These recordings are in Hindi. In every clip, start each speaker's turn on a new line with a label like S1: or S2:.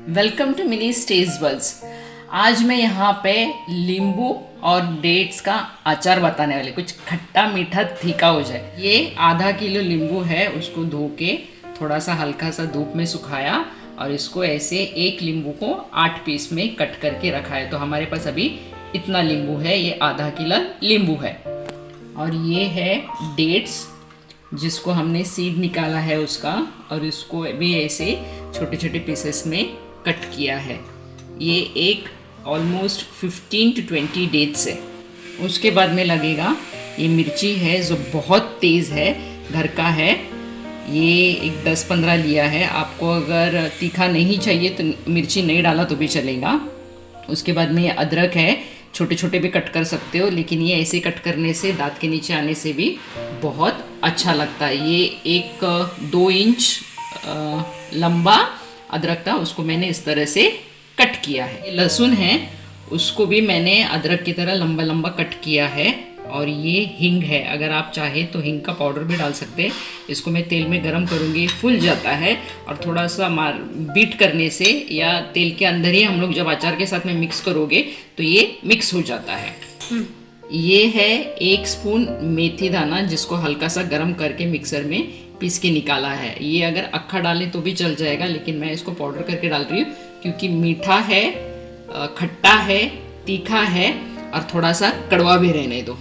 S1: Welcome to mini test buds. आज मैं यहाँ पे नींबू और डेट्स का अचार बताने वाली, कुछ खट्टा मीठा तीखा हो जाए। ये आधा किलो नींबू है, उसको धो के थोड़ा सा हल्का सा धूप में सुखाया और इसको ऐसे एक नींबू को 8 पीस में कट करके रखा है। तो हमारे पास अभी इतना नींबू है, ये आधा किलो नींबू है। और ये है डेट्स जिसको हमने सीड निकाला है उसका, और इसको भी ऐसे छोटे छोटे पीसेस में कट किया है। ये एक ऑलमोस्ट 15 to 20 डेट्स है। उसके बाद में लगेगा ये मिर्ची है जो बहुत तेज़ है, घर का है, ये एक 10-15 लिया है। आपको अगर तीखा नहीं चाहिए तो मिर्ची नहीं डाला तो भी चलेगा। उसके बाद में ये अदरक है, छोटे छोटे भी कट कर सकते हो, लेकिन ये ऐसे कट करने से दांत के नीचे आने से भी बहुत अच्छा लगता है। ये एक 2 इंच लंबा अदरक था, उसको मैंने इस तरह से कट किया है। लहसुन है, उसको भी मैंने अदरक की तरह लंबा लंबा कट किया है। और ये हींग है, अगर आप चाहे तो हींग का पाउडर भी डाल सकते हैं। इसको मैं तेल में गरम करूँगी, फूल जाता है और थोड़ा सा बीट करने से या तेल के अंदर ही हम लोग जब अचार के साथ में मिक्स करोगे तो ये मिक्स हो जाता है। ये है 1 स्पून मेथी दाना, जिसको हल्का सा गरम करके मिक्सर में पीस के निकाला है। ये अगर अक्खा डालें तो भी चल जाएगा, लेकिन मैं इसको पाउडर करके डाल रही हूँ क्योंकि मीठा है, खट्टा है, तीखा है और थोड़ा सा कड़वा भी रहने दो।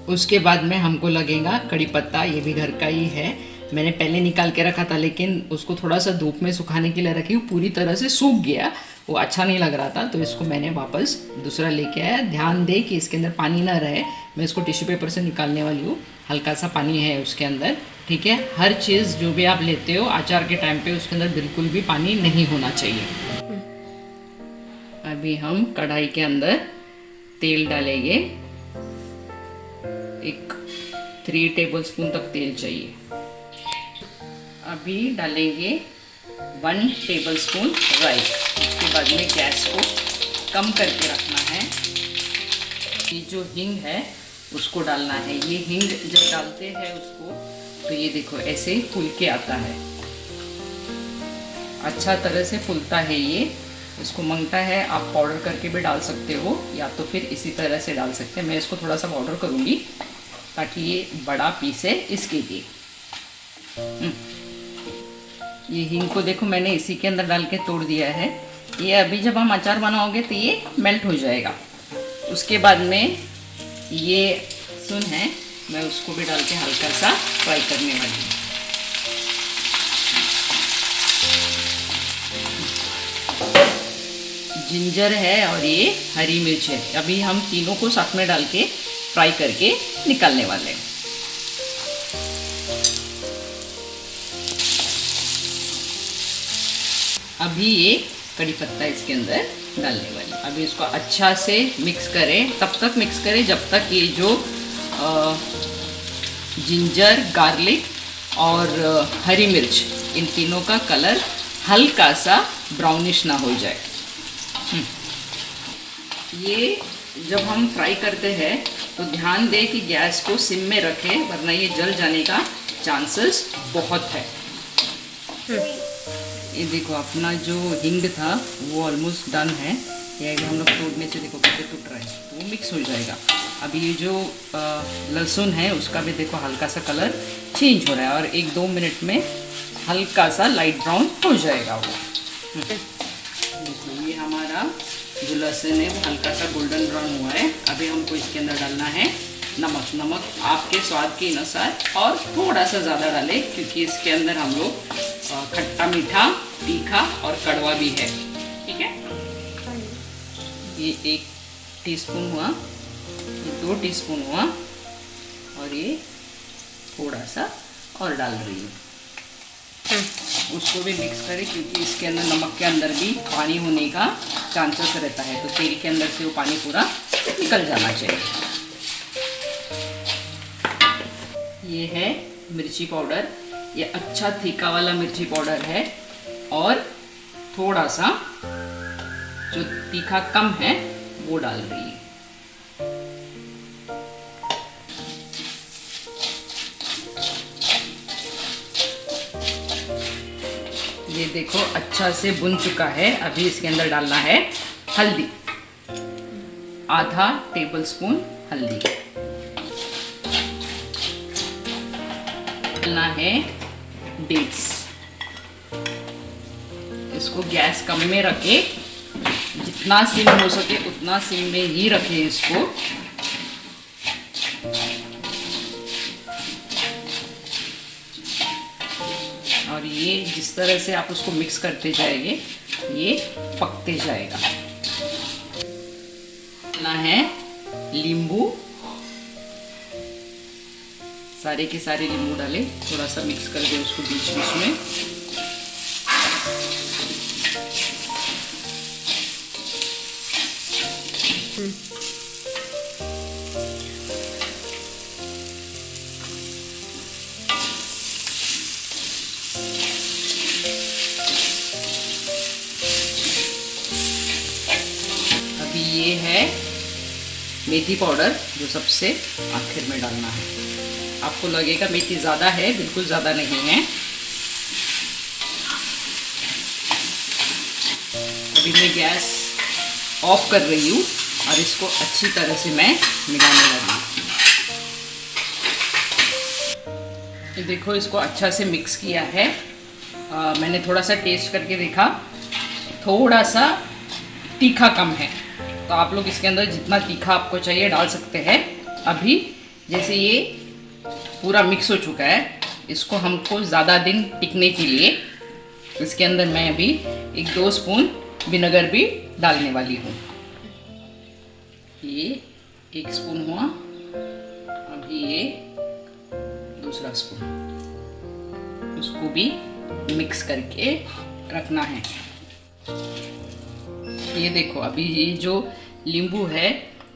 S1: उसके बाद में हमको लगेगा कड़ी पत्ता, ये भी घर का ही है। मैंने पहले निकाल के रखा था, लेकिन उसको थोड़ा सा धूप में सुखाने के लिए रखी, पूरी तरह से सूख गया, वो अच्छा नहीं लग रहा था, तो इसको मैंने वापस दूसरा लेके आया। ध्यान दे कि इसके अंदर पानी ना रहे। मैं इसको टिश्यू पेपर से निकालने वाली हूँ, हल्का सा पानी है उसके अंदर, ठीक है। हर चीज़ जो भी आप लेते हो अचार के टाइम पे, उसके अंदर बिल्कुल भी पानी नहीं होना चाहिए। अभी हम कढ़ाई के अंदर तेल डालेंगे, एक 3 टेबलस्पून तक तेल चाहिए। अभी डालेंगे 1 टेबलस्पून राई। उसके बाद में गैस को कम करके रखना है। ये जो हींग है उसको डालना है। ये हींग जब डालते हैं उसको तो ये देखो ऐसे फूल के आता है, अच्छा तरह से फूलता है ये। इसको मांगता है, आप पाउडर करके भी डाल सकते हो या तो फिर इसी तरह से डाल सकते हैं। मैं इसको थोड़ा सा पाउडर करूँगी ताकि ये बड़ा पीस है इसके लिए। ये हींग को देखो मैंने इसी के अंदर डाल के तोड़ दिया है। ये अभी जब हम अचार बनाओगे तो ये मेल्ट हो जाएगा। उसके बाद में ये सुन है, मैं उसको भी डाल के हल्का सा फ्राई करने वाली हूँ। जिंजर है और ये हरी मिर्च है। अभी हम तीनों को साथ में डाल के फ्राई करके निकालने वाले हैं। अभी ये कड़ी पत्ता इसके अंदर डालने वाली। अभी इसको अच्छा से मिक्स करें, तब तक मिक्स करें जब तक ये जो जिंजर, गार्लिक और हरी मिर्च, इन तीनों का कलर हल्का सा ब्राउनिश ना हो जाए। ये जब हम फ्राई करते हैं तो ध्यान दें कि गैस को सिम में रखें, वरना ये जल जाने का चांसेस बहुत है। ये देखो अपना जो हींग था वो ऑलमोस्ट डन है। ये अगर हम लोग तोड़ने से देखो कैसे टूट रहा है, तो वो मिक्स हो जाएगा। अभी ये जो लहसुन है उसका भी देखो हल्का सा कलर चेंज हो रहा है और 1-2 मिनट में हल्का सा लाइट ब्राउन हो जाएगा वो। ये हमारा जो लहसुन है वो हल्का सा गोल्डन ब्राउन हुआ है। अभी हमको इसके अंदर डालना है नमक। नमक आपके स्वाद के अनुसार और थोड़ा सा ज़्यादा डालें, क्योंकि इसके अंदर हम लोग खट्टा मीठा, तीखा और कड़वा भी है, ठीक है। ये 1 टीस्पून हुआ, ये 2 टीस्पून हुआ और ये थोड़ा सा और डाल रही हूँ। उसको भी मिक्स करें, क्योंकि इसके अंदर नमक के अंदर भी पानी होने का चांसेस रहता है, तो तेल के अंदर से वो पानी पूरा निकल जाना चाहिए। ये है मिर्ची पाउडर, ये अच्छा तीखा वाला मिर्ची पाउडर है। और थोड़ा सा जो तीखा कम है वो डाल रही है। ये देखो अच्छा से भुन चुका है। अभी इसके अंदर डालना है हल्दी, आधा टेबलस्पून हल्दी। डालना है डेट्स। इसको गैस कम में रखे, जितना सिम हो सके उतना सिम में ही रखें इसको। और ये जिस तरह से आप उसको मिक्स करते जाएंगे ये पकते जाएगा। डालना है नींबू, सारे के सारे नींबू डालें, थोड़ा सा मिक्स कर दे उसको बीच बीच में। अभी ये है मेथी पाउडर जो सबसे आखिर में डालना है। आपको लगेगा मेथी ज़्यादा है, बिल्कुल ज़्यादा नहीं है। अभी मैं गैस ऑफ कर रही हूँ और इसको अच्छी तरह से मैं मिलाने लगी। ये देखो इसको अच्छा से मिक्स किया है। मैंने थोड़ा सा टेस्ट करके देखा, थोड़ा सा तीखा कम है, तो आप लोग इसके अंदर जितना तीखा आपको चाहिए डाल सकते हैं। अभी जैसे ये पूरा मिक्स हो चुका है, इसको हमको ज़्यादा दिन टिकने के लिए इसके अंदर मैं अभी 1-2 स्पून विनेगर भी डालने वाली हूँ। ये 1 स्पून हुआ, अभी ये दूसरा स्पून, उसको भी मिक्स करके रखना है। ये देखो अभी ये जो नींबू है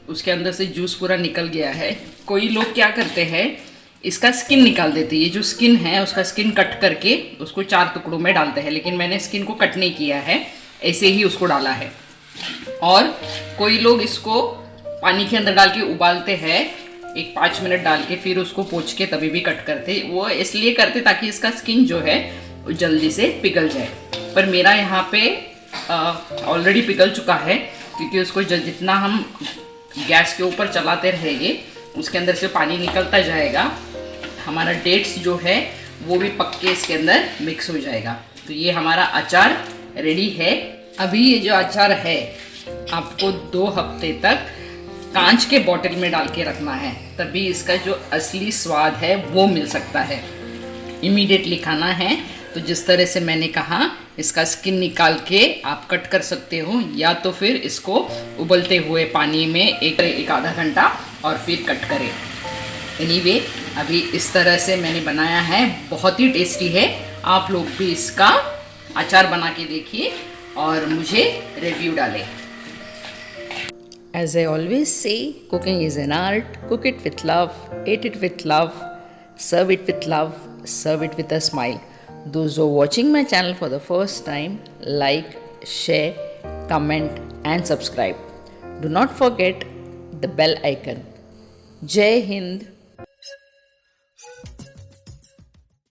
S1: उसके अंदर से जूस पूरा निकल गया है। कोई लोग क्या करते हैं, इसका स्किन निकाल देते हैं। ये जो स्किन है उसका स्किन कट करके उसको 4 टुकड़ों में डालते हैं, लेकिन मैंने स्किन को कट नहीं किया है, ऐसे ही उसको डाला है। और कोई लोग इसको पानी के अंदर डाल के उबालते हैं, 5 मिनट डाल के, फिर उसको पोंछ के तभी भी कट करते। वो इसलिए करते ताकि इसका स्किन जो है वो जल्दी से पिघल जाए। पर मेरा यहाँ पे ऑलरेडी पिघल चुका है, क्योंकि उसको जितना हम गैस के ऊपर चलाते रहेंगे उसके अंदर से पानी निकलता जाएगा। हमारा डेट्स जो है वो भी पक के इसके अंदर मिक्स हो जाएगा। तो ये हमारा अचार रेडी है। अभी ये जो अचार है आपको 2 हफ्ते तक कांच के बोतल में डाल के रखना है, तभी इसका जो असली स्वाद है वो मिल सकता है। इमीडिएटली खाना है तो जिस तरह से मैंने कहा, इसका स्किन निकाल के आप कट कर सकते हो, या तो फिर इसको उबलते हुए पानी में एक आधा घंटा और फिर कट करें। एनीवे, अभी इस तरह से मैंने बनाया है, बहुत ही टेस्टी है। आप लोग भी इसका अचार बना के देखिए और मुझे रिव्यू डालें। As I always say, cooking is an art. Cook it with love, eat it with love, serve it with love, serve it with a smile. Those who are watching my channel for the first time, like, share, comment and subscribe. Do not forget the bell icon. Jai Hind.